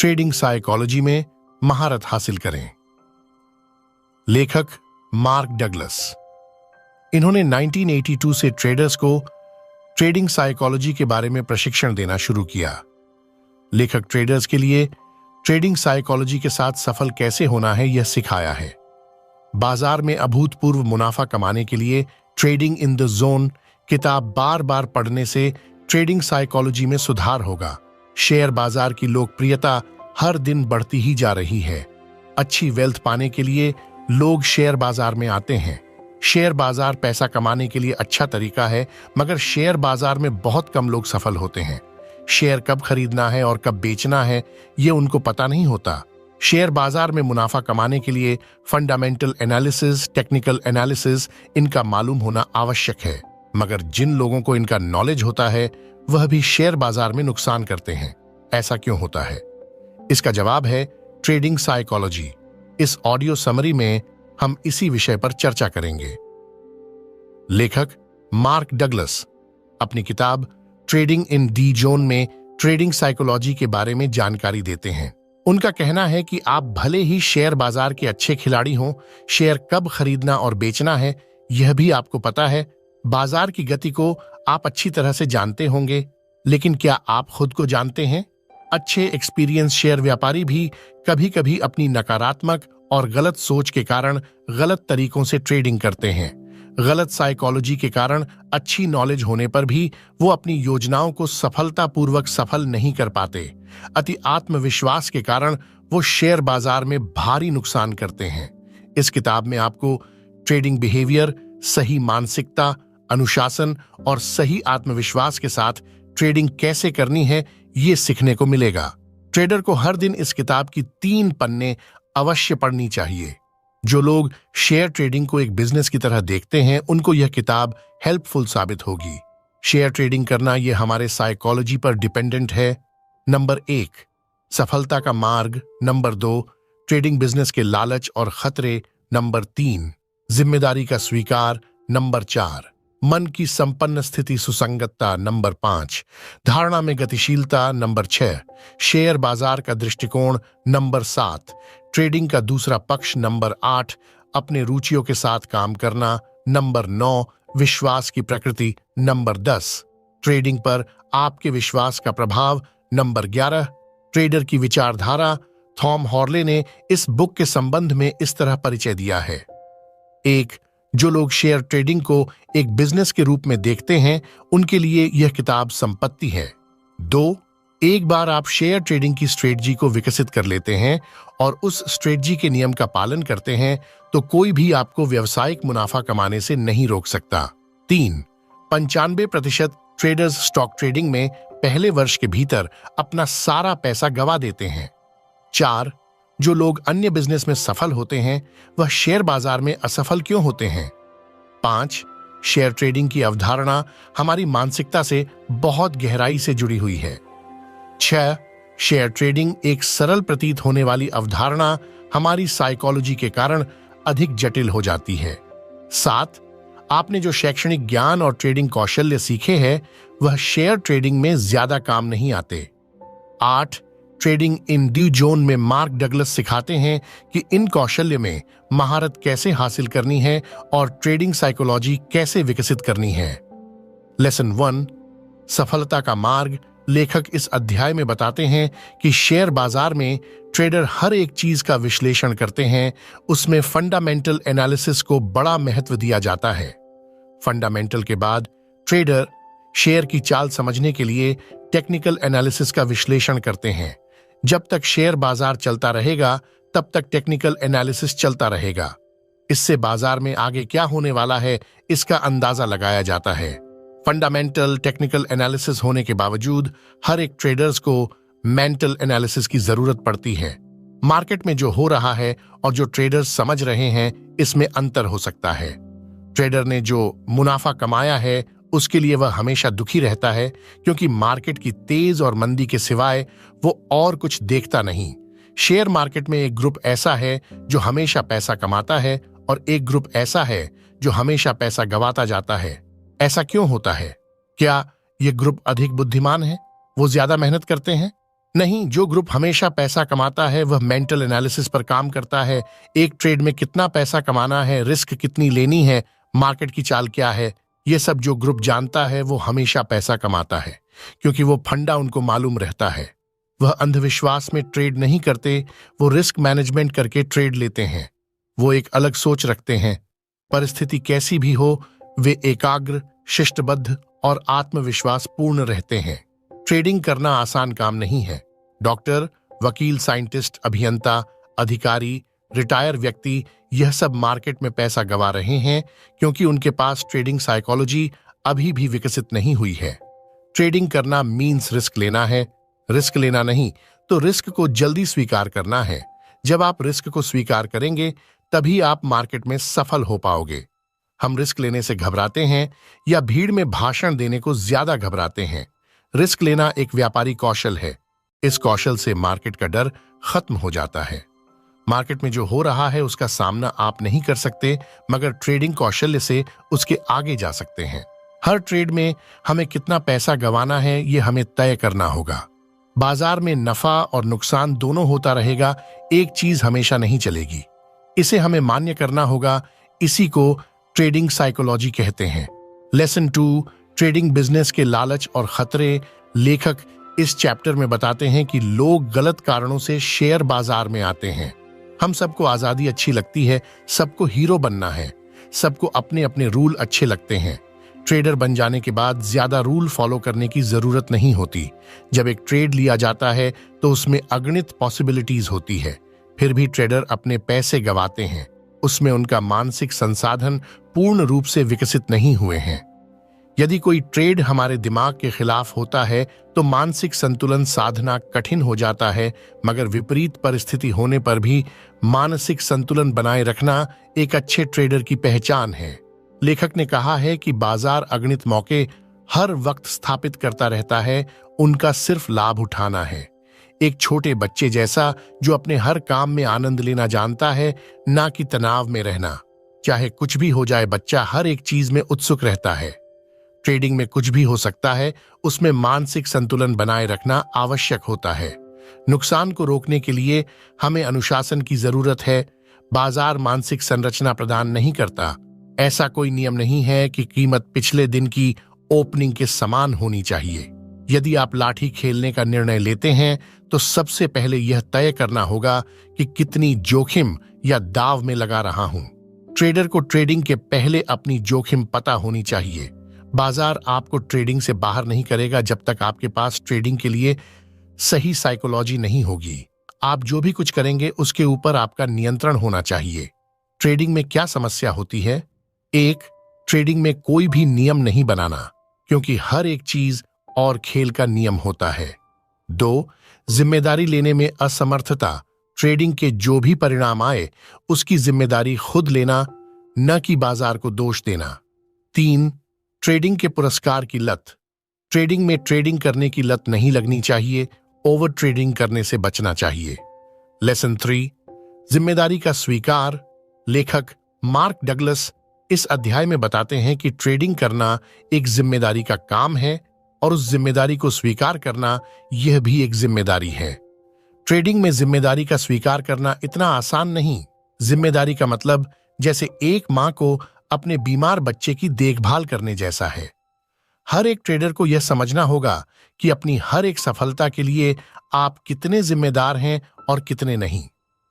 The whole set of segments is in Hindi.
ट्रेडिंग साइकोलॉजी में महारत हासिल करें। लेखक मार्क डगलस। इन्होंने 1982 से ट्रेडर्स को ट्रेडिंग साइकोलॉजी के बारे में प्रशिक्षण देना शुरू किया। लेखक ट्रेडर्स के लिए ट्रेडिंग साइकोलॉजी के साथ सफल कैसे होना है यह सिखाया है। बाजार में अभूतपूर्व मुनाफा कमाने के लिए ट्रेडिंग इन द जोन किताब बार बार पढ़ने से ट्रेडिंग साइकोलॉजी में सुधार होगा। शेयर बाजार की लोकप्रियता हर दिन बढ़ती ही जा रही है। अच्छी वेल्थ पाने के लिए लोग शेयर बाजार में आते हैं। शेयर बाजार पैसा कमाने के लिए अच्छा तरीका है, मगर शेयर बाजार में बहुत कम लोग सफल होते हैं। शेयर कब खरीदना है और कब बेचना है ये उनको पता नहीं होता। शेयर बाजार में मुनाफा कमाने के लिए फंडामेंटल एनालिसिस, टेक्निकल एनालिसिस इनका मालूम होना आवश्यक है, मगर जिन लोगों को इनका नॉलेज होता है वह भी शेयर बाजार में नुकसान करते हैं। ऐसा क्यों होता है? इसका जवाब है ट्रेडिंग साइकोलॉजी। इस ऑडियो समरी में हम इसी विषय पर चर्चा करेंगे। लेखक मार्क डगलस अपनी किताब ट्रेडिंग इन दी जोन में ट्रेडिंग साइकोलॉजी के बारे में जानकारी देते हैं। उनका कहना है कि आप भले ही शेयर बाजार के अच्छे खिलाड़ी हों, शेयर कब खरीदना और बेचना है यह भी आपको पता है। बाजार की गति को आप अच्छी तरह से जानते होंगे, लेकिन क्या आप खुद को जानते हैं? अच्छे एक्सपीरियंस शेयर व्यापारी भी कभी कभी अपनी नकारात्मक और गलत सोच के कारण गलत तरीकों से ट्रेडिंग करते हैं। गलत साइकोलॉजी के कारण अच्छी नॉलेज होने पर भी वो अपनी योजनाओं को सफलतापूर्वक सफल नहीं कर पाते। अति आत्मविश्वास के कारण वो शेयर बाजार में भारी नुकसान करते हैं। इस किताब में आपको ट्रेडिंग बिहेवियर, सही मानसिकता, अनुशासन और सही आत्मविश्वास के साथ ट्रेडिंग कैसे करनी है ये सीखने को मिलेगा। ट्रेडर को हर दिन इस किताब की 3 पन्ने अवश्य पढ़नी चाहिए। जो लोग शेयर ट्रेडिंग को एक बिजनेस की तरह देखते हैं उनको यह किताब हेल्पफुल साबित होगी। शेयर ट्रेडिंग करना यह हमारे साइकोलॉजी पर डिपेंडेंट है। नंबर 1, सफलता का मार्ग। नंबर 2, ट्रेडिंग बिजनेस के लालच और खतरे। नंबर 3, जिम्मेदारी का स्वीकार। नंबर 4, मन की संपन्न स्थिति सुसंगतता। नंबर 5, धारणा में गतिशीलता। नंबर 6, शेयर बाजार का दृष्टिकोण। नंबर 7, ट्रेडिंग का दूसरा पक्ष। नंबर 8, अपने रुचियों के साथ काम करना। नंबर 9, विश्वास की प्रकृति। नंबर 10, ट्रेडिंग पर आपके विश्वास का प्रभाव। नंबर 11, ट्रेडर की विचारधारा। थॉम हॉर्ले ने इस बुक के संबंध में इस तरह परिचय दिया है। 1, जो लोग शेयर ट्रेडिंग को एक बिजनेस के रूप में देखते हैं उनके लिए यह किताब संपत्ति है। 2, एक बार आप शेयर ट्रेडिंग की स्ट्रेटजी को विकसित कर लेते हैं और उस स्ट्रेटजी के नियम का पालन करते हैं तो कोई भी आपको व्यावसायिक मुनाफा कमाने से नहीं रोक सकता। 3, 95% ट्रेडर्स स्टॉक ट्रेडिंग में पहले वर्ष के भीतर अपना सारा पैसा गंवा देते हैं। 4, जो लोग अन्य बिजनेस में सफल होते हैं वह शेयर बाजार में असफल क्यों होते हैं। 5, शेयर ट्रेडिंग की अवधारणा हमारी मानसिकता से बहुत गहराई से जुड़ी हुई है। 6, शेयर ट्रेडिंग एक सरल प्रतीत होने वाली अवधारणा हमारी साइकोलॉजी के कारण अधिक जटिल हो जाती है। 7, आपने जो शैक्षणिक ज्ञान और ट्रेडिंग कौशल्य सीखे हैं वह शेयर ट्रेडिंग में ज्यादा काम नहीं आते। 8, ट्रेडिंग इन दी जोन में मार्क डगलस सिखाते हैं कि इन कौशल्य में महारत कैसे हासिल करनी है और ट्रेडिंग साइकोलॉजी कैसे विकसित करनी है। लेसन 1, सफलता का मार्ग। लेखक इस अध्याय में बताते हैं कि शेयर बाजार में ट्रेडर हर एक चीज का विश्लेषण करते हैं। उसमें फंडामेंटल एनालिसिस को बड़ा महत्व दिया जाता है। फंडामेंटल के बाद ट्रेडर शेयर की चाल समझने के लिए टेक्निकल एनालिसिस का विश्लेषण करते हैं। जब तक शेयर बाजार चलता रहेगा तब तक टेक्निकल एनालिसिस चलता रहेगा। इससे बाजार में आगे क्या होने वाला है इसका अंदाजा लगाया जाता है। फंडामेंटल टेक्निकल एनालिसिस होने के बावजूद हर एक ट्रेडर्स को मेंटल एनालिसिस की जरूरत पड़ती है। मार्केट में जो हो रहा है और जो ट्रेडर्स समझ रहे हैं इसमें अंतर हो सकता है। ट्रेडर ने जो मुनाफा कमाया है उसके लिए वह हमेशा दुखी रहता है क्योंकि मार्केट की तेज और मंदी के सिवाय वो और कुछ देखता नहीं। शेयर मार्केट में एक ग्रुप ऐसा है जो हमेशा पैसा कमाता है और एक ग्रुप ऐसा है जो हमेशा पैसा गंवाता जाता है। ऐसा क्यों होता है? क्या ये ग्रुप अधिक बुद्धिमान है? वो ज्यादा मेहनत करते हैं? नहीं, जो ग्रुप हमेशा पैसा कमाता है वह मेंटल एनालिसिस पर काम करता है। एक ट्रेड में कितना पैसा कमाना है, रिस्क कितनी लेनी है, मार्केट की चाल क्या है, ये सब जो ग्रुप जानता है वो हमेशा पैसा कमाता है, क्योंकि वो फंडा उनको मालूम रहता है। वह अंधविश्वास में ट्रेड नहीं करते, वो रिस्क मैनेजमेंट करके ट्रेड लेते हैं। वो एक अलग सोच रखते हैं। परिस्थिति कैसी भी हो, वे एकाग्र, शिष्टबद्ध और आत्मविश्वास पूर्ण रहते हैं। ट्रेडिंग करना आसान काम नहीं है। डॉक्टर, वकील, साइंटिस्ट, अभियंता, अधिकारी, रिटायर व्यक्ति, यह सब मार्केट में पैसा गंवा रहे हैं क्योंकि उनके पास ट्रेडिंग साइकोलॉजी अभी भी विकसित नहीं हुई है। ट्रेडिंग करना मीन्स रिस्क लेना है, रिस्क लेना नहीं तो रिस्क को जल्दी स्वीकार करना है। जब आप रिस्क को स्वीकार करेंगे तभी आप मार्केट में सफल हो पाओगे। हम रिस्क लेने से घबराते हैं या भीड़ में भाषण देने को ज्यादा घबराते हैं। रिस्क लेना एक व्यापारी कौशल है। इस कौशल से मार्केट का डर खत्म हो जाता है। मार्केट में जो हो रहा है उसका सामना आप नहीं कर सकते, मगर ट्रेडिंग कौशल्य से उसके आगे जा सकते हैं। हर ट्रेड में हमें कितना पैसा गंवाना है ये हमें तय करना होगा। बाजार में नफा और नुकसान दोनों होता रहेगा, एक चीज हमेशा नहीं चलेगी। इसे हमें मान्य करना होगा। इसी को ट्रेडिंग साइकोलॉजी कहते हैं। लेसन 2, ट्रेडिंग बिजनेस के लालच और खतरे। लेखक इस चैप्टर में बताते हैं कि लोग गलत कारणों से शेयर बाजार में आते हैं। हम सबको आजादी अच्छी लगती है, सबको हीरो बनना है, सबको अपने अपने रूल अच्छे लगते हैं। ट्रेडर बन जाने के बाद ज्यादा रूल फॉलो करने की जरूरत नहीं होती। जब एक ट्रेड लिया जाता है तो उसमें अगणित पॉसिबिलिटीज होती है, फिर भी ट्रेडर अपने पैसे गंवाते हैं। उसमें उनका मानसिक संसाधन पूर्ण रूप से विकसित नहीं हुए हैं। यदि कोई ट्रेड हमारे दिमाग के खिलाफ होता है तो मानसिक संतुलन साधना कठिन हो जाता है, मगर विपरीत परिस्थिति होने पर भी मानसिक संतुलन बनाए रखना एक अच्छे ट्रेडर की पहचान है। लेखक ने कहा है कि बाजार अगणित मौके हर वक्त स्थापित करता रहता है, उनका सिर्फ लाभ उठाना है। एक छोटे बच्चे जैसा जो अपने हर काम में आनंद लेना जानता है, ना कि तनाव में रहना। चाहे कुछ भी हो जाए, बच्चा हर एक चीज में उत्सुक रहता है। ट्रेडिंग में कुछ भी हो सकता है, उसमें मानसिक संतुलन बनाए रखना आवश्यक होता है। नुकसान को रोकने के लिए हमें अनुशासन की जरूरत है। बाजार मानसिक संरचना प्रदान नहीं करता। ऐसा कोई नियम नहीं है कि कीमत पिछले दिन की ओपनिंग के समान होनी चाहिए। यदि आप लाठी खेलने का निर्णय लेते हैं तो सबसे पहले यह तय करना होगा कि कितनी जोखिम या दाव में लगा रहा हूं। ट्रेडर को ट्रेडिंग के पहले अपनी जोखिम पता होनी चाहिए। बाजार आपको ट्रेडिंग से बाहर नहीं करेगा जब तक आपके पास ट्रेडिंग के लिए सही साइकोलॉजी नहीं होगी। आप जो भी कुछ करेंगे उसके ऊपर आपका नियंत्रण होना चाहिए। ट्रेडिंग में क्या समस्या होती है? 1, ट्रेडिंग में कोई भी नियम नहीं बनाना, क्योंकि हर एक चीज और खेल का नियम होता है। 2, जिम्मेदारी लेने में असमर्थता। ट्रेडिंग के जो भी परिणाम आए उसकी जिम्मेदारी खुद लेना, न कि बाजार को दोष देना। 3, ट्रेडिंग के पुरस्कार की लत। ट्रेडिंग में ट्रेडिंग करने की लत नहीं लगनी चाहिए, ओवर ट्रेडिंग करने से बचना चाहिए। लेसन 3, जिम्मेदारी का स्वीकार। लेखक मार्क डगलस इस अध्याय में बताते हैं कि ट्रेडिंग करना एक जिम्मेदारी का काम है और उस जिम्मेदारी को स्वीकार करना यह भी एक जिम्मेदारी है। ट्रेडिंग में जिम्मेदारी का स्वीकार करना इतना आसान नहीं। जिम्मेदारी का मतलब जैसे एक मां को अपने बीमार बच्चे की देखभाल करने जैसा है। हर एक ट्रेडर को यह समझना होगा कि अपनी हर एक सफलता के लिए आप कितने जिम्मेदार हैं और कितने नहीं।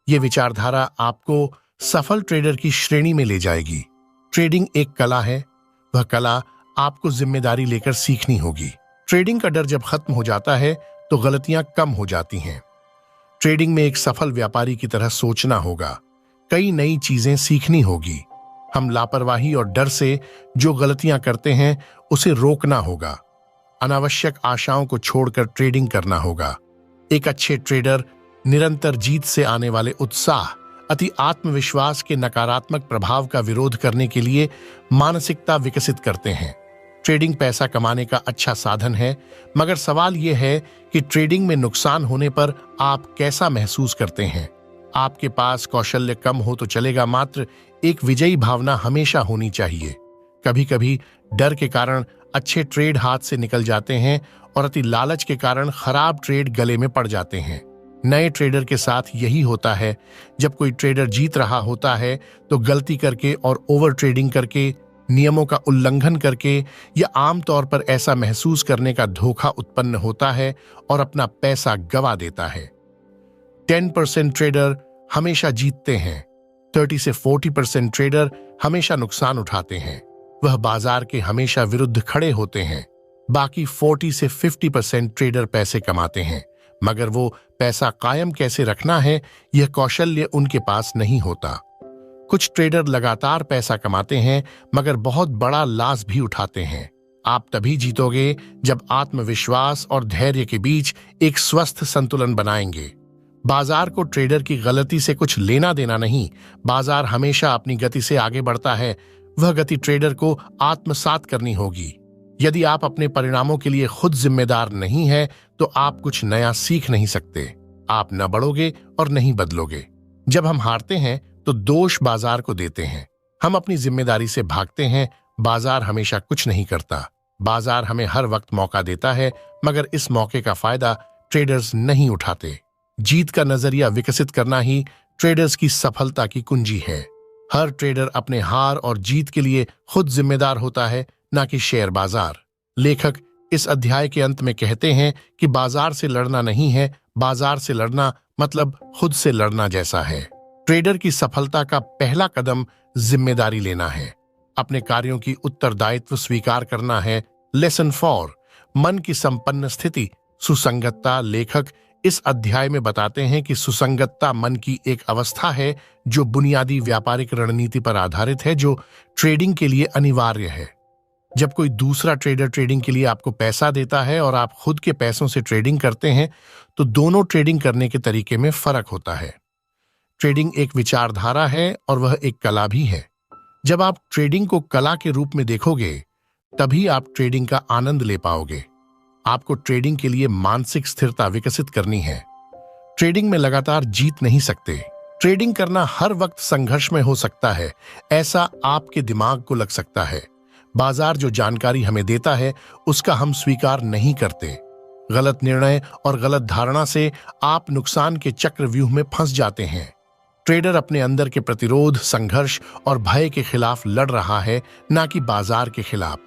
यह विचारधारा आपको सफल ट्रेडर की श्रेणी में ले जाएगी। ट्रेडिंग एक कला है, वह कला आपको जिम्मेदारी लेकर सीखनी होगी। ट्रेडिंग का डर जब खत्म हो जाता है तो गलतियां कम हो जाती हैं। ट्रेडिंग में एक सफल व्यापारी की तरह सोचना होगा, कई नई चीजें सीखनी होगी। हम लापरवाही और डर से जो गलतियां करते हैं उसे रोकना होगा। अनावश्यक आशाओं को छोड़कर ट्रेडिंग करना होगा। एक अच्छे ट्रेडर निरंतर जीत से आने वाले उत्साह, अति आत्मविश्वास के नकारात्मक प्रभाव का विरोध करने के लिए मानसिकता विकसित करते हैं। ट्रेडिंग पैसा कमाने का अच्छा साधन है, मगर सवाल यह है कि ट्रेडिंग में नुकसान होने पर आप कैसा महसूस करते हैं। आपके पास कौशल्य कम हो तो चलेगा, मात्र एक विजयी भावना हमेशा होनी चाहिए। कभी कभी डर के कारण अच्छे ट्रेड हाथ से निकल जाते हैं और अति लालच के कारण खराब ट्रेड गले में पड़ जाते हैं। नए ट्रेडर के साथ यही होता है। जब कोई ट्रेडर जीत रहा होता है तो गलती करके और ओवर ट्रेडिंग करके, नियमों का उल्लंघन करके या आमतौर पर ऐसा महसूस करने का धोखा उत्पन्न होता है और अपना पैसा गवा देता है। 10% ट्रेडर हमेशा जीतते हैं, 30 से 40% ट्रेडर हमेशा नुकसान उठाते हैं। वह बाजार के हमेशा विरुद्ध खड़े होते हैं। बाकी 40 से 50% ट्रेडर पैसे कमाते हैं, मगर वो पैसा कायम कैसे रखना है यह कौशल्य उनके पास नहीं होता। कुछ ट्रेडर लगातार पैसा कमाते हैं मगर बहुत बड़ा लॉस भी उठाते हैं। आप तभी जीतोगे जब आत्मविश्वास और धैर्य के बीच एक स्वस्थ संतुलन बनाएंगे। बाजार को ट्रेडर की गलती से कुछ लेना देना नहीं। बाजार हमेशा अपनी गति से आगे बढ़ता है, वह गति ट्रेडर को आत्मसात करनी होगी। यदि आप अपने परिणामों के लिए खुद जिम्मेदार नहीं है तो आप कुछ नया सीख नहीं सकते। आप न बढ़ोगे और नहीं बदलोगे। जब हम हारते हैं तो दोष बाजार को देते हैं। हम अपनी जिम्मेदारी से भागते हैं। बाजार हमेशा कुछ नहीं करता। बाजार हमें हर वक्त मौका देता है, मगर इस मौके का फायदा ट्रेडर्स नहीं उठाते। जीत का नजरिया विकसित करना ही ट्रेडर्स की सफलता की कुंजी है। हर ट्रेडर अपने हार और जीत के लिए खुद जिम्मेदार होता है, न कि शेयर बाजार। लेखक इस अध्याय के अंत में कहते हैं कि बाजार से लड़ना नहीं है, बाजार से लड़ना मतलब खुद से लड़ना जैसा है। ट्रेडर की सफलता का पहला कदम जिम्मेदारी लेना है, अपने कार्यों की उत्तरदायित्व स्वीकार करना है। लेसन 4, मन की संपन्न स्थिति, सुसंगतता। लेखक इस अध्याय में बताते हैं कि सुसंगतता मन की एक अवस्था है जो बुनियादी व्यापारिक रणनीति पर आधारित है, जो ट्रेडिंग के लिए अनिवार्य है। जब कोई दूसरा ट्रेडर ट्रेडिंग के लिए आपको पैसा देता है और आप खुद के पैसों से ट्रेडिंग करते हैं तो दोनों ट्रेडिंग करने के तरीके में फर्क होता है। ट्रेडिंग एक विचारधारा है और वह एक कला भी है। जब आप ट्रेडिंग को कला के रूप में देखोगे तभी आप ट्रेडिंग का आनंद ले पाओगे। आपको ट्रेडिंग के लिए मानसिक स्थिरता विकसित करनी है। ट्रेडिंग में लगातार जीत नहीं सकते। ट्रेडिंग करना हर वक्त संघर्ष में हो सकता है, ऐसा आपके दिमाग को लग सकता है। बाजार जो जानकारी हमें देता है उसका हम स्वीकार नहीं करते। गलत निर्णय और गलत धारणा से आप नुकसान के चक्रव्यूह में फंस जाते हैं। ट्रेडर अपने अंदर के प्रतिरोध, संघर्ष और भय के खिलाफ लड़ रहा है, ना कि बाजार के खिलाफ।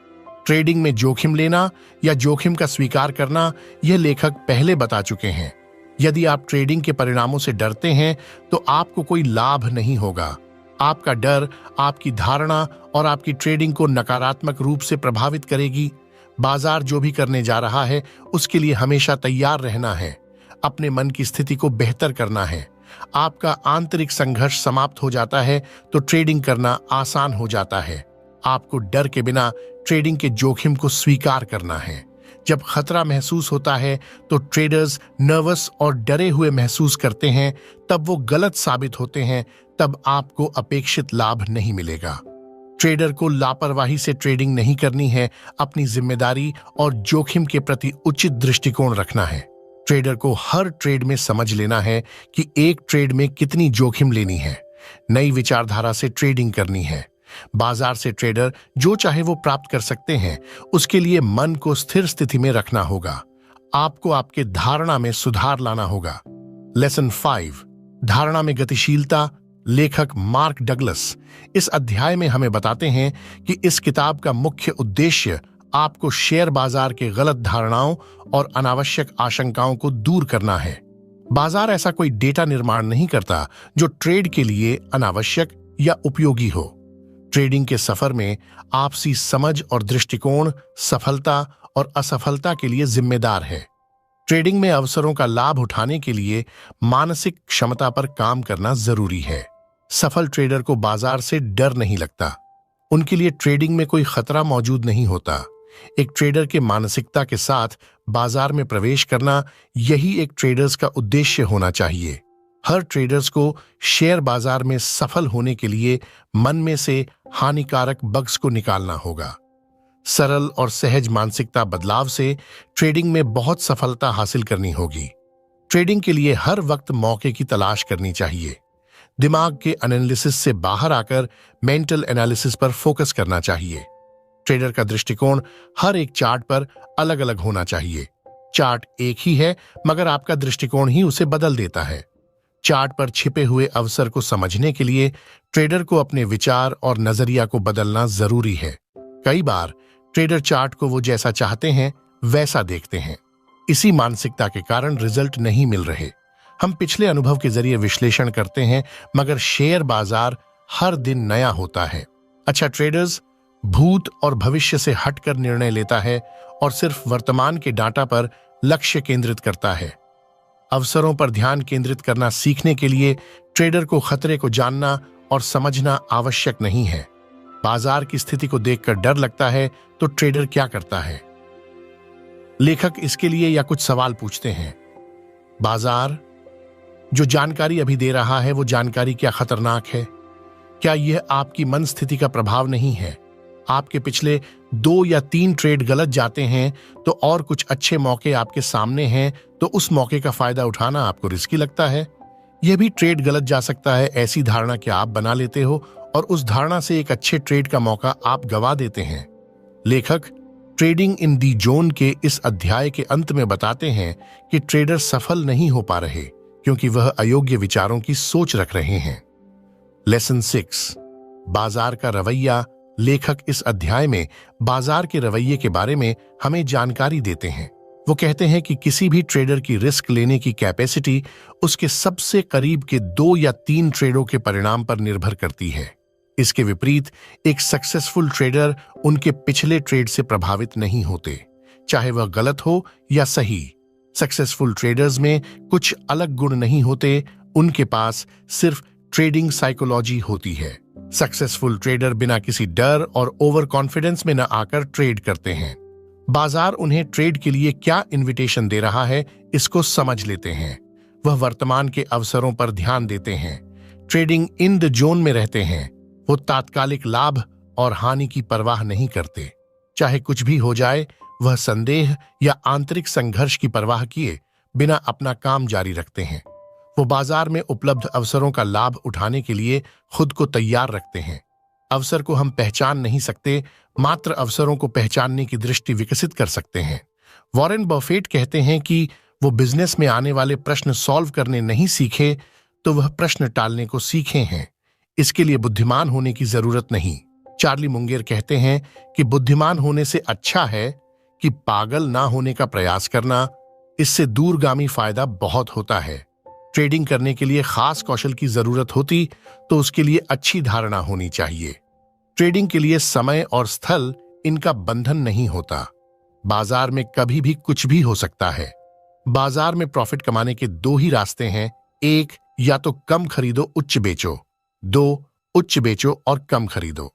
ट्रेडिंग में जोखिम लेना या जोखिम का स्वीकार करना, यह लेखक पहले बता चुके हैं। यदि आप ट्रेडिंग के परिणामों से डरते हैं तो आपको कोई लाभ नहीं होगा। आपका डर आपकी धारणा और आपकी ट्रेडिंग को नकारात्मक रूप से प्रभावित करेगी। बाजार जो भी करने जा रहा है उसके लिए हमेशा तैयार रहना है, अपने मन की स्थिति को बेहतर करना है। आपका आंतरिक संघर्ष समाप्त हो जाता है तो ट्रेडिंग करना आसान हो जाता है। आपको डर के बिना ट्रेडिंग के जोखिम को स्वीकार करना है। जब खतरा महसूस होता है तो ट्रेडर्स नर्वस और डरे हुए महसूस करते हैं, तब वो गलत साबित होते हैं, तब आपको अपेक्षित लाभ नहीं मिलेगा। ट्रेडर को लापरवाही से ट्रेडिंग नहीं करनी है, अपनी जिम्मेदारी और जोखिम के प्रति उचित दृष्टिकोण रखना है। ट्रेडर को हर ट्रेड में समझ लेना है कि एक ट्रेड में कितनी जोखिम लेनी है। नई विचारधारा से ट्रेडिंग करनी है। बाजार से ट्रेडर जो चाहे वो प्राप्त कर सकते हैं, उसके लिए मन को स्थिर स्थिति में रखना होगा। आपको आपके धारणा में सुधार लाना होगा। लेसन 5, धारणा में गतिशीलता। लेखक मार्क डगलस इस अध्याय में हमें बताते हैं कि इस किताब का मुख्य उद्देश्य आपको शेयर बाजार के गलत धारणाओं और अनावश्यक आशंकाओं को दूर करना है। बाजार ऐसा कोई डेटा निर्माण नहीं करता जो ट्रेड के लिए अनावश्यक या उपयोगी हो। ट्रेडिंग के सफर में आपसी समझ और दृष्टिकोण सफलता और असफलता के लिए जिम्मेदार है। ट्रेडिंग में अवसरों का लाभ उठाने के लिए मानसिक क्षमता पर काम करना जरूरी है। सफल ट्रेडर को बाजार से डर नहीं लगता। उनके लिए ट्रेडिंग में कोई खतरा मौजूद नहीं होता। एक ट्रेडर के मानसिकता के साथ बाजार में प्रवेश करना, यही एक ट्रेडर्स का उद्देश्य होना चाहिए। हर ट्रेडर्स को शेयर बाजार में सफल होने के लिए मन में से हानिकारक बग्स को निकालना होगा। सरल और सहज मानसिकता बदलाव से ट्रेडिंग में बहुत सफलता हासिल करनी होगी। ट्रेडिंग के लिए हर वक्त मौके की तलाश करनी चाहिए। दिमाग के एनालिसिस से बाहर आकर मेंटल एनालिसिस पर फोकस करना चाहिए। ट्रेडर का दृष्टिकोण हर एक चार्ट पर अलग अलग होना चाहिए। चार्ट एक ही है, मगर आपका दृष्टिकोण ही उसे बदल देता है। चार्ट पर छिपे हुए अवसर को समझने के लिए ट्रेडर को अपने विचार और नजरिया को बदलना जरूरी है। कई बार ट्रेडर चार्ट को वो जैसा चाहते हैं वैसा देखते हैं। इसी मानसिकता के कारण रिजल्ट नहीं मिल रहे। हम पिछले अनुभव के जरिए विश्लेषण करते हैं, मगर शेयर बाजार हर दिन नया होता है। अच्छा ट्रेडर्स भूत और भविष्य से हटकर निर्णय लेता है और सिर्फ वर्तमान के डाटा पर लक्ष्य केंद्रित करता है। अवसरों पर ध्यान केंद्रित करना सीखने के लिए ट्रेडर को खतरे को जानना और समझना आवश्यक नहीं है। बाजार की स्थिति को देखकर डर लगता है तो ट्रेडर क्या करता है? लेखक इसके लिए या कुछ सवाल पूछते हैं। बाजार जो जानकारी अभी दे रहा है वो जानकारी क्या खतरनाक है? क्या यह आपकी मन स्थिति का प्रभाव नहीं है? आपके पिछले 2 या 3 ट्रेड गलत जाते हैं तो और कुछ अच्छे मौके आपके सामने हैं तो उस मौके का फायदा उठाना आपको रिस्की लगता है। यह भी ट्रेड गलत जा सकता है, ऐसी धारणा क्या आप बना लेते हो और उस धारणा से एक अच्छे ट्रेड का मौका आप गवा देते हैं। लेखक ट्रेडिंग इन दी जोन के इस अध्याय के अंत में बताते हैं कि ट्रेडर सफल नहीं हो पा रहे क्योंकि वह अयोग्य विचारों की सोच रख रहे हैं। लेसन 6 बाजार का रवैया। लेखक इस अध्याय में बाजार के रवैये के बारे में हमें जानकारी देते हैं। वो कहते हैं कि किसी भी ट्रेडर की रिस्क लेने की कैपेसिटी उसके सबसे करीब के 2 या 3 ट्रेडों के परिणाम पर निर्भर करती है। इसके विपरीत एक सक्सेसफुल ट्रेडर उनके पिछले ट्रेड से प्रभावित नहीं होते, चाहे वह गलत हो या सही। सक्सेसफुल ट्रेडर्स में कुछ अलग गुण नहीं होते, उनके पास सिर्फ ट्रेडिंग साइकोलॉजी होती है। सक्सेसफुल ट्रेडर बिना किसी डर और ओवर कॉन्फिडेंस में न आकर ट्रेड करते हैं। बाजार उन्हें ट्रेड के लिए क्या इनविटेशन दे रहा है इसको समझ लेते हैं। वह वर्तमान के अवसरों पर ध्यान देते हैं, ट्रेडिंग इन द जोन में रहते हैं। वो तात्कालिक लाभ और हानि की परवाह नहीं करते। चाहे कुछ भी हो जाए, वह संदेह या आंतरिक संघर्ष की परवाह किए बिना अपना काम जारी रखते हैं। वो बाजार में उपलब्ध अवसरों का लाभ उठाने के लिए खुद को तैयार रखते हैं। अवसर को हम पहचान नहीं सकते, मात्र अवसरों को पहचानने की दृष्टि विकसित कर सकते हैं। वॉरेन बफेट कहते हैं कि वो बिजनेस में आने वाले प्रश्न सॉल्व करने नहीं सीखे तो वह प्रश्न टालने को सीखे हैं। इसके लिए बुद्धिमान होने की जरूरत नहीं। चार्ली मुंगेर कहते हैं कि बुद्धिमान होने से अच्छा है कि पागल ना होने का प्रयास करना, इससे दूरगामी फायदा बहुत होता है। ट्रेडिंग करने के लिए खास कौशल की जरूरत होती तो उसके लिए अच्छी धारणा होनी चाहिए। ट्रेडिंग के लिए समय और स्थल इनका बंधन नहीं होता। बाजार में कभी भी कुछ भी हो सकता है। बाजार में प्रॉफिट कमाने के 2 ही रास्ते हैं। 1 या तो कम खरीदो उच्च बेचो, 2 उच्च बेचो और कम खरीदो।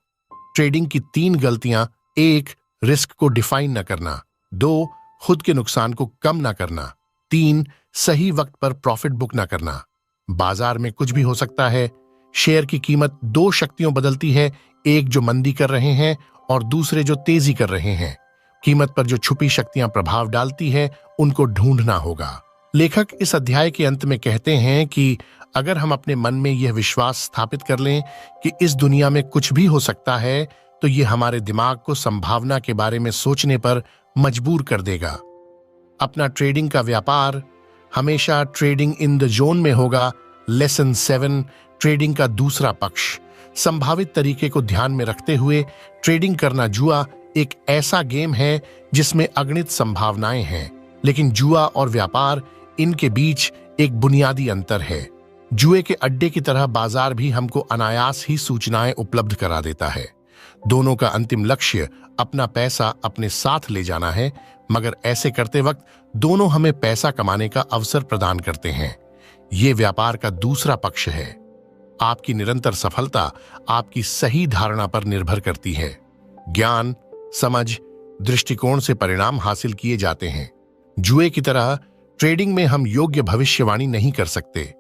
ट्रेडिंग की 3 गलतियां: 1 रिस्क को डिफाइन न करना, 2 खुद के नुकसान को कम न करना, 3 सही वक्त पर प्रॉफिट बुक न करना। बाजार में कुछ भी हो सकता है। शेयर की कीमत 2 शक्तियों बदलती है, एक जो मंदी कर रहे हैं और दूसरे जो तेजी कर रहे हैं। कीमत पर जो छुपी शक्तियां प्रभाव डालती है उनको ढूंढना होगा। लेखक इस अध्याय के अंत में कहते हैं कि अगर हम अपने मन में यह विश्वास स्थापित कर लें कि इस दुनिया में कुछ भी हो सकता है तो यह हमारे दिमाग को संभावना के बारे में सोचने पर मजबूर कर देगा। अपना ट्रेडिंग का व्यापार हमेशा ट्रेडिंग इन द जोन में होगा। लेसन 7 ट्रेडिंग का दूसरा पक्ष। संभावित तरीके को ध्यान में रखते हुए ट्रेडिंग करना। जुआ एक ऐसा गेम है जिसमें अगणित संभावनाएं हैं, लेकिन जुआ और व्यापार इनके बीच एक बुनियादी अंतर है। जुए के अड्डे की तरह बाजार भी हमको अनायास ही सूचनाएं उपलब्ध करा देता है। दोनों का अंतिम लक्ष्य अपना पैसा अपने साथ ले जाना है, मगर ऐसे करते वक्त दोनों हमें पैसा कमाने का अवसर प्रदान करते हैं। ये व्यापार का दूसरा पक्ष है। आपकी निरंतर सफलता आपकी सही धारणा पर निर्भर करती है। ज्ञान, समझ, दृष्टिकोण से परिणाम हासिल किए जाते हैं। जुए की तरह ट्रेडिंग में हम योग्य भविष्यवाणी नहीं कर सकते।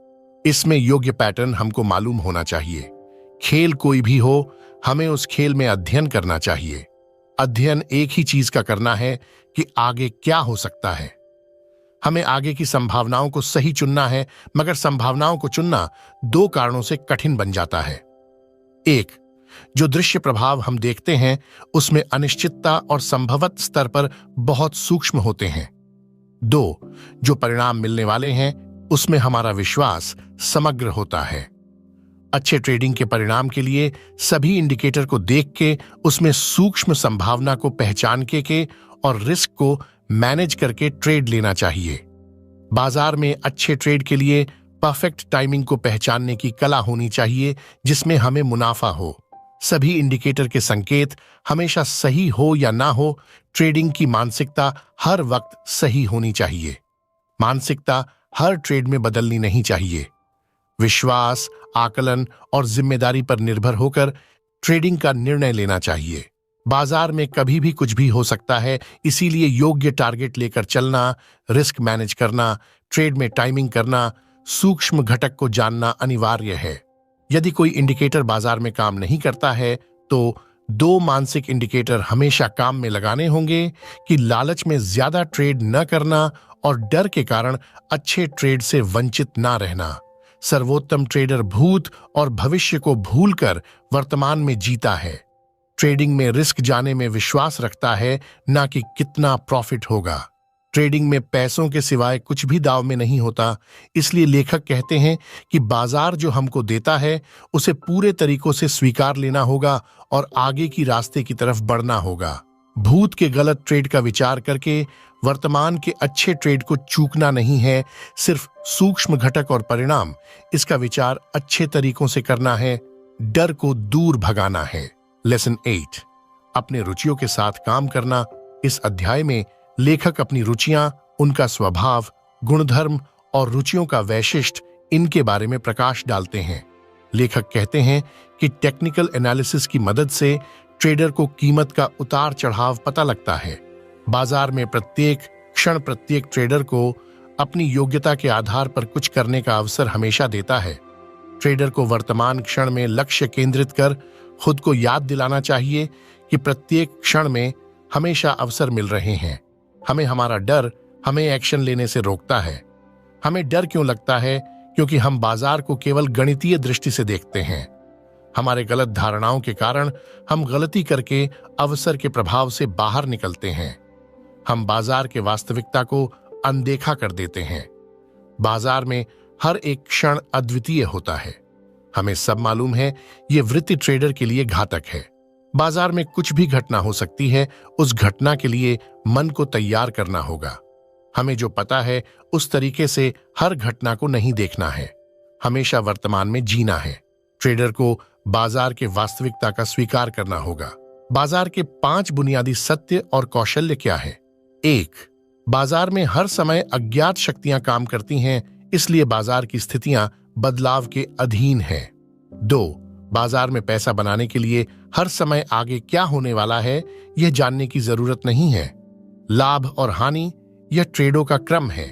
इसमें योग्य पैटर्न हमको मालूम होना चाहिए। खेल कोई भी हो, हमें उस खेल में अध्ययन करना चाहिए। अध्ययन एक ही चीज का करना है कि आगे क्या हो सकता है। हमें आगे की संभावनाओं को सही चुनना है, मगर संभावनाओं को चुनना 2 कारणों से कठिन बन जाता है। 1, जो दृश्य प्रभाव हम देखते हैं उसमें अनिश्चितता और संभवत स्तर पर बहुत सूक्ष्म होते हैं। दो, जो परिणाम मिलने वाले हैं उसमें हमारा विश्वास समग्र होता है। अच्छे ट्रेडिंग के परिणाम के लिए सभी इंडिकेटर को देख के, उसमें सूक्ष्म संभावना को पहचान के और रिस्क को मैनेज करके ट्रेड लेना चाहिए। बाजार में अच्छे ट्रेड के लिए परफेक्ट टाइमिंग को पहचानने की कला होनी चाहिए, जिसमें हमें मुनाफा हो। सभी इंडिकेटर के संकेत हमेशा सही हो या ना हो, ट्रेडिंग की मानसिकता हर वक्त सही होनी चाहिए। मानसिकता हर ट्रेड में बदलनी नहीं चाहिए। विश्वास, आकलन और जिम्मेदारी पर निर्भर होकर ट्रेडिंग का निर्णय लेना चाहिए। बाजार में कभी भी कुछ भी हो सकता है, इसीलिए योग्य टारगेट लेकर चलना, रिस्क मैनेज करना, ट्रेड में टाइमिंग करना, सूक्ष्म घटक को जानना अनिवार्य है। यदि कोई इंडिकेटर बाजार में काम नहीं करता है तो दो मानसिक इंडिकेटर हमेशा काम में लगाने होंगे कि लालच में ज्यादा ट्रेड न करना और डर के कारण अच्छे ट्रेड से वंचित ना रहना। सर्वोत्तम ट्रेडर भूत और भविष्य को भूलकर वर्तमान में जीता है। ट्रेडिंग में रिस्क जाने में विश्वास रखता है, ना कि कितना प्रॉफिट होगा। ट्रेडिंग में पैसों के सिवाय कुछ भी दांव में नहीं होता, इसलिए लेखक कहते हैं कि बाजार जो हमको देता है उसे पूरे तरीकों से स्वीकार लेना होगा और आगे की रास्ते की तरफ बढ़ना होगा। भूत के गलत ट्रेड का विचार करके वर्तमान के अच्छे ट्रेड को चूकना नहीं है, सिर्फ सूक्ष्म घटक और परिणाम, इसका विचार अच्छे तरीकों से करना है, डर को दूर भगाना है। लेसन 8, अपने रुचियों के साथ काम करना। इस अध्याय में लेखक अपनी रुचियां, उनका स्वभाव, गुणधर्म और रुचियों का वैशिष्ट्य, इनके बारे में प्रकाश डालते हैं। लेखक कहते हैं कि टेक्निकल एनालिसिस की मदद से ट्रेडर को कीमत का उतार चढ़ाव पता लगता है। बाजार में प्रत्येक क्षण प्रत्येक ट्रेडर को अपनी योग्यता के आधार पर कुछ करने का अवसर हमेशा देता है। ट्रेडर को वर्तमान क्षण में लक्ष्य केंद्रित कर खुद को याद दिलाना चाहिए कि प्रत्येक क्षण में हमेशा अवसर मिल रहे हैं। हमें हमारा डर हमें एक्शन लेने से रोकता है। हमें डर क्यों लगता है? क्योंकि हम बाजार को केवल गणितीय दृष्टि से देखते हैं। हमारे गलत धारणाओं के कारण हम गलती करके अवसर के प्रभाव से बाहर निकलते हैं। हम बाजार के वास्तविकता को अनदेखा कर देते हैं। बाजार में हर एक क्षण अद्वितीय होता है। हमें सब मालूम है, ये वृत्ति ट्रेडर के लिए घातक है। बाजार में कुछ भी घटना हो सकती है, उस घटना के लिए मन को तैयार करना होगा। हमें जो पता है उस तरीके से हर घटना को नहीं देखना है, हमेशा वर्तमान में जीना है। ट्रेडर को बाजार के वास्तविकता का स्वीकार करना होगा। बाजार के 5 बुनियादी सत्य और कौशल्य क्या है? 1, बाजार में हर समय अज्ञात शक्तियां काम करती हैं, इसलिए बाजार की स्थितियां बदलाव के अधीन हैं। 2, बाजार में पैसा बनाने के लिए हर समय आगे क्या होने वाला है यह जानने की जरूरत नहीं है। लाभ और हानि यह ट्रेडों का क्रम है।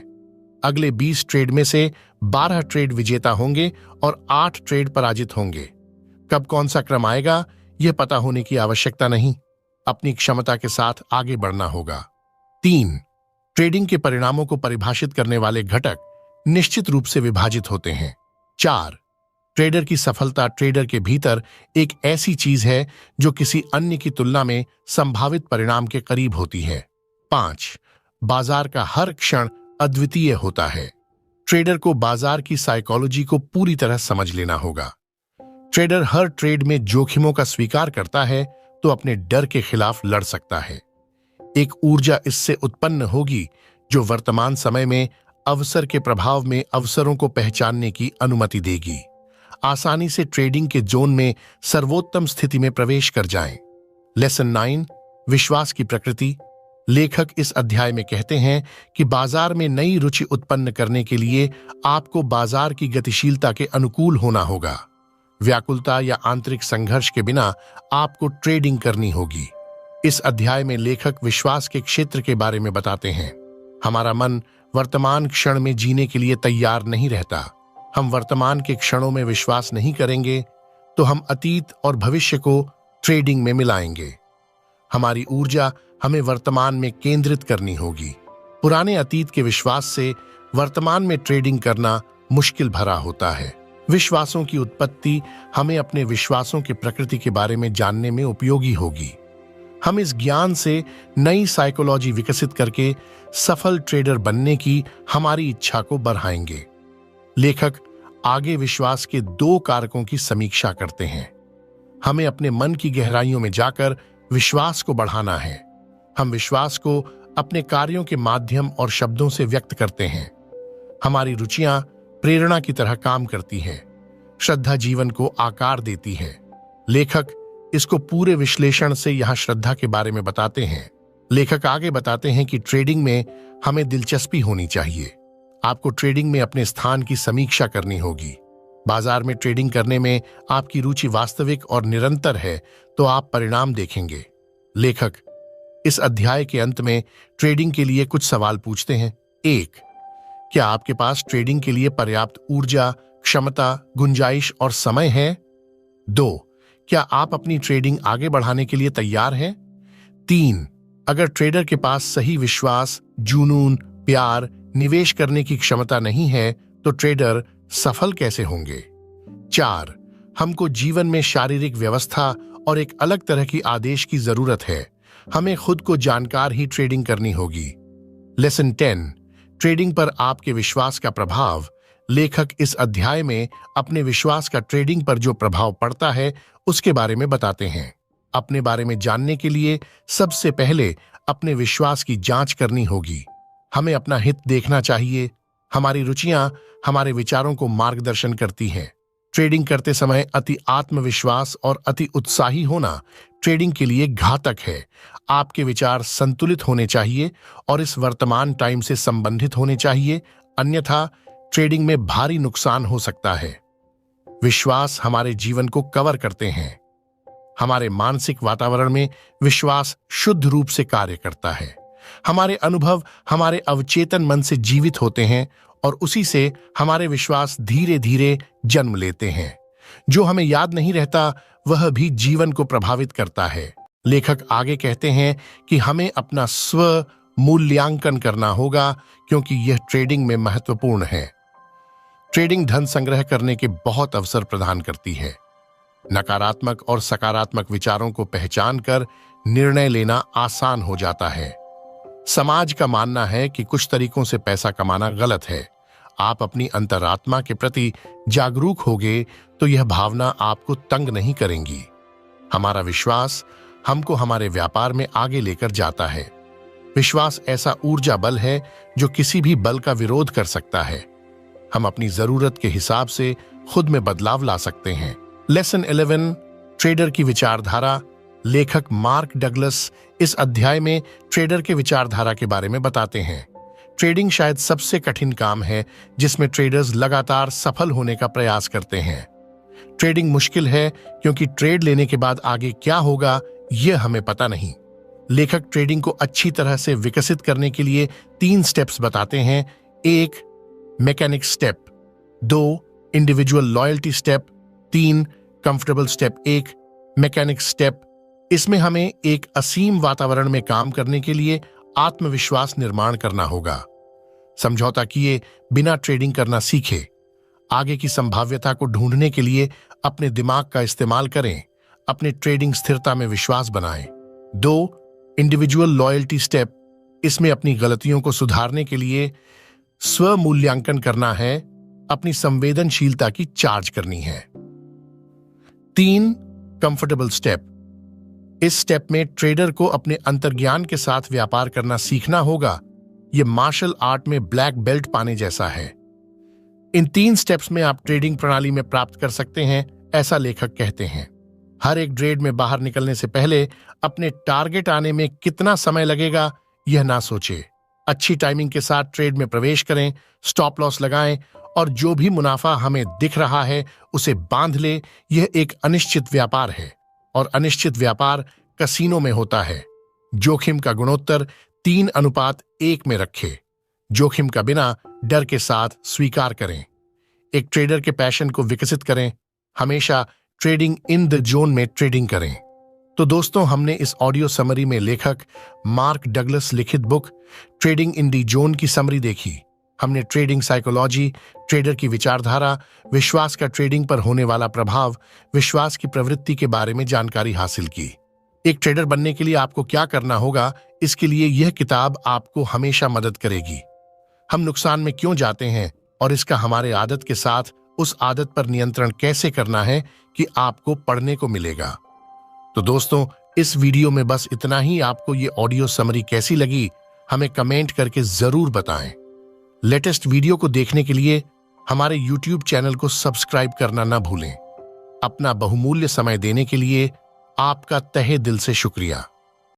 अगले 20 ट्रेड में से 12 ट्रेड विजेता होंगे और 8 ट्रेड पराजित होंगे। कब कौन सा क्रम आएगा यह पता होने की आवश्यकता नहीं, अपनी क्षमता के साथ आगे बढ़ना होगा। 3, ट्रेडिंग के परिणामों को परिभाषित करने वाले घटक निश्चित रूप से विभाजित होते हैं। 4, ट्रेडर की सफलता ट्रेडर के भीतर एक ऐसी चीज है जो किसी अन्य की तुलना में संभावित परिणाम के करीब होती है। 5, बाजार का हर क्षण अद्वितीय होता है। ट्रेडर को बाजार की साइकोलॉजी को पूरी तरह समझ लेना होगा। ट्रेडर हर ट्रेड में जोखिमों का स्वीकार करता है तो अपने डर के खिलाफ लड़ सकता है। एक ऊर्जा इससे उत्पन्न होगी जो वर्तमान समय में अवसर के प्रभाव में अवसरों को पहचानने की अनुमति देगी। आसानी से ट्रेडिंग के जोन में सर्वोत्तम स्थिति में प्रवेश कर जाएं। लेसन 9, विश्वास की प्रकृति। लेखक इस अध्याय में कहते हैं कि बाजार में नई रुचि उत्पन्न करने के लिए आपको बाजार की गतिशीलता के अनुकूल होना होगा। व्याकुलता या आंतरिक संघर्ष के बिना आपको ट्रेडिंग करनी होगी। इस अध्याय में लेखक विश्वास के क्षेत्र के बारे में बताते हैं। हमारा मन वर्तमान क्षण में जीने के लिए तैयार नहीं रहता। हम वर्तमान के क्षणों में विश्वास नहीं करेंगे तो हम अतीत और भविष्य को ट्रेडिंग में मिलाएंगे। हमारी ऊर्जा हमें वर्तमान में केंद्रित करनी होगी। पुराने अतीत के विश्वास से वर्तमान में ट्रेडिंग करना मुश्किल भरा होता है। विश्वासों की उत्पत्ति हमें अपने विश्वासों की प्रकृति के बारे में जानने में उपयोगी होगी। हम इस ज्ञान से नई साइकोलॉजी विकसित करके सफल ट्रेडर बनने की हमारी इच्छा को बढ़ाएंगे। लेखक आगे विश्वास के 2 कारकों की समीक्षा करते हैं। हमें अपने मन की गहराइयों में जाकर विश्वास को बढ़ाना है। हम विश्वास को अपने कार्यों के माध्यम और शब्दों से व्यक्त करते हैं। हमारी रुचियां प्रेरणा की तरह काम करती हैं। श्रद्धा जीवन को आकार देती है। लेखक इसको पूरे विश्लेषण से यहां श्रद्धा के बारे में बताते हैं। लेखक आगे बताते हैं कि ट्रेडिंग में हमें दिलचस्पी होनी चाहिए। आपको ट्रेडिंग में अपने स्थान की समीक्षा करनी होगी। बाजार में ट्रेडिंग करने में आपकी रुचि वास्तविक और निरंतर है तो आप परिणाम देखेंगे। लेखक इस अध्याय के अंत में ट्रेडिंग के लिए कुछ सवाल पूछते हैं। 1. क्या आपके पास ट्रेडिंग के लिए पर्याप्त ऊर्जा, क्षमता, गुंजाइश और समय है? 2. क्या आप अपनी ट्रेडिंग आगे बढ़ाने के लिए तैयार हैं? 3. अगर ट्रेडर के पास सही विश्वास, जुनून, प्यार, निवेश करने की क्षमता नहीं है तो ट्रेडर सफल कैसे होंगे? 4. हमको जीवन में शारीरिक व्यवस्था और एक अलग तरह की आदेश की जरूरत है। हमें खुद को जानकार ही ट्रेडिंग करनी होगी। लेसन 10, ट्रेडिंग पर आपके विश्वास का प्रभाव। लेखक इस अध्याय में अपने विश्वास का ट्रेडिंग पर जो प्रभाव पड़ता है उसके बारे में बताते हैं। अपने बारे में जानने के लिए सबसे पहले अपने विश्वास की जांच करनी होगी। हमें अपना हित देखना चाहिए। हमारी रुचियां हमारे विचारों को मार्गदर्शन करती हैं। ट्रेडिंग करते समय अति आत्मविश्वास और अति उत्साही होना ट्रेडिंग के लिए घातक है। आपके विचार संतुलित होने चाहिए और इस वर्तमान टाइम से संबंधित होने चाहिए, अन्यथा ट्रेडिंग में भारी नुकसान हो सकता है। विश्वास हमारे जीवन को कवर करते हैं। हमारे मानसिक वातावरण में विश्वास शुद्ध रूप से कार्य करता है। हमारे अनुभव हमारे अवचेतन मन से जीवित होते हैं और उसी से हमारे विश्वास धीरे धीरे जन्म लेते हैं। जो हमें याद नहीं रहता वह भी जीवन को प्रभावित करता है। लेखक आगे कहते हैं कि हमें अपना स्व मूल्यांकन करना होगा क्योंकि यह ट्रेडिंग में महत्वपूर्ण है। ट्रेडिंग धन संग्रह करने के बहुत अवसर प्रदान करती है। नकारात्मक और सकारात्मक विचारों को पहचान कर निर्णय लेना आसान हो जाता है। समाज का मानना है कि कुछ तरीकों से पैसा कमाना गलत है। आप अपनी अंतरात्मा के प्रति जागरूक होगे तो यह भावना आपको तंग नहीं करेंगी। हमारा विश्वास हमको हमारे व्यापार में आगे लेकर जाता है। विश्वास ऐसा ऊर्जा बल है जो किसी भी बल का विरोध कर सकता है। हम अपनी जरूरत के हिसाब से खुद में बदलाव ला सकते हैं। लेसन 11, ट्रेडर की विचारधारा। लेखक मार्क डगलस इस अध्याय में ट्रेडर के विचारधारा के बारे में बताते हैं। ट्रेडिंग शायद सबसे कठिन काम है जिसमें ट्रेडर्स लगातार सफल होने का प्रयास करते हैं। ट्रेडिंग मुश्किल है क्योंकि ट्रेड लेने के बाद आगे क्या होगा यह हमें पता नहीं। लेखक ट्रेडिंग को अच्छी तरह से विकसित करने के लिए 3 स्टेप्स बताते हैं। 1, mechanic step. 2, individual loyalty step. 3, comfortable step. 1, mechanic step. इसमें हमें एक असीम वातावरण में काम करने के लिए आत्मविश्वास निर्माण करना होगा। समझौता किए बिना ट्रेडिंग करना सीखें। आगे की संभाव्यता को ढूंढने के लिए अपने दिमाग का इस्तेमाल करें। अपने ट्रेडिंग स्थिरता में विश्वास बनाएं। 2, इंडिविजुअल लॉयल्टी स्टेप। इसमें अपनी गलतियों को सुधारने के लिए स्व मूल्यांकन करना है, अपनी संवेदनशीलता की चार्ज करनी है। 3, कंफर्टेबल स्टेप। इस स्टेप में ट्रेडर को अपने अंतर्ज्ञान के साथ व्यापार करना सीखना होगा। यह मार्शल आर्ट में ब्लैक बेल्ट पाने जैसा है। इन 3 स्टेप्स में आप ट्रेडिंग प्रणाली में प्राप्त कर सकते हैं, ऐसा लेखक कहते हैं। हर एक ट्रेड में बाहर निकलने से पहले अपने टारगेट आने में कितना समय लगेगा यह ना सोचें। अच्छी टाइमिंग के साथ ट्रेड में प्रवेश करें, स्टॉप लॉस लगाएं और जो भी मुनाफा हमें दिख रहा है उसे बांध ले। यह एक अनिश्चित व्यापार है और अनिश्चित व्यापार कसीनो में होता है। जोखिम का गुणोत्तर 3:1 में रखें। जोखिम का बिना डर के साथ स्वीकार करें। एक ट्रेडर के पैशन को विकसित करें। हमेशा ट्रेडिंग इन द जोन में ट्रेडिंग करें। तो दोस्तों, हमने इस ऑडियो समरी में लेखक मार्क डगलस लिखित book trading in the zone की समरी देखी। हमने ट्रेडिंग साइकोलॉजी, ट्रेडर की विचारधारा, विश्वास का ट्रेडिंग पर होने वाला प्रभाव, विश्वास की प्रवृत्ति के बारे में जानकारी हासिल की। एक ट्रेडर बनने के लिए आपको क्या करना होगा, इसके लिए यह किताब आपको हमेशा मदद करेगी। हम नुकसान में क्यों जाते हैं और इसका हमारे आदत के साथ उस आदत पर नियंत्रण कैसे करना है कि आपको पढ़ने को मिलेगा। तो दोस्तों, इस वीडियो में बस इतना ही। आपको ये ऑडियो समरी कैसी लगी हमें कमेंट करके जरूर बताएं। लेटेस्ट वीडियो को देखने के लिए हमारे YouTube चैनल को सब्सक्राइब करना ना भूलें। अपना बहुमूल्य समय देने के लिए आपका तहे दिल से शुक्रिया।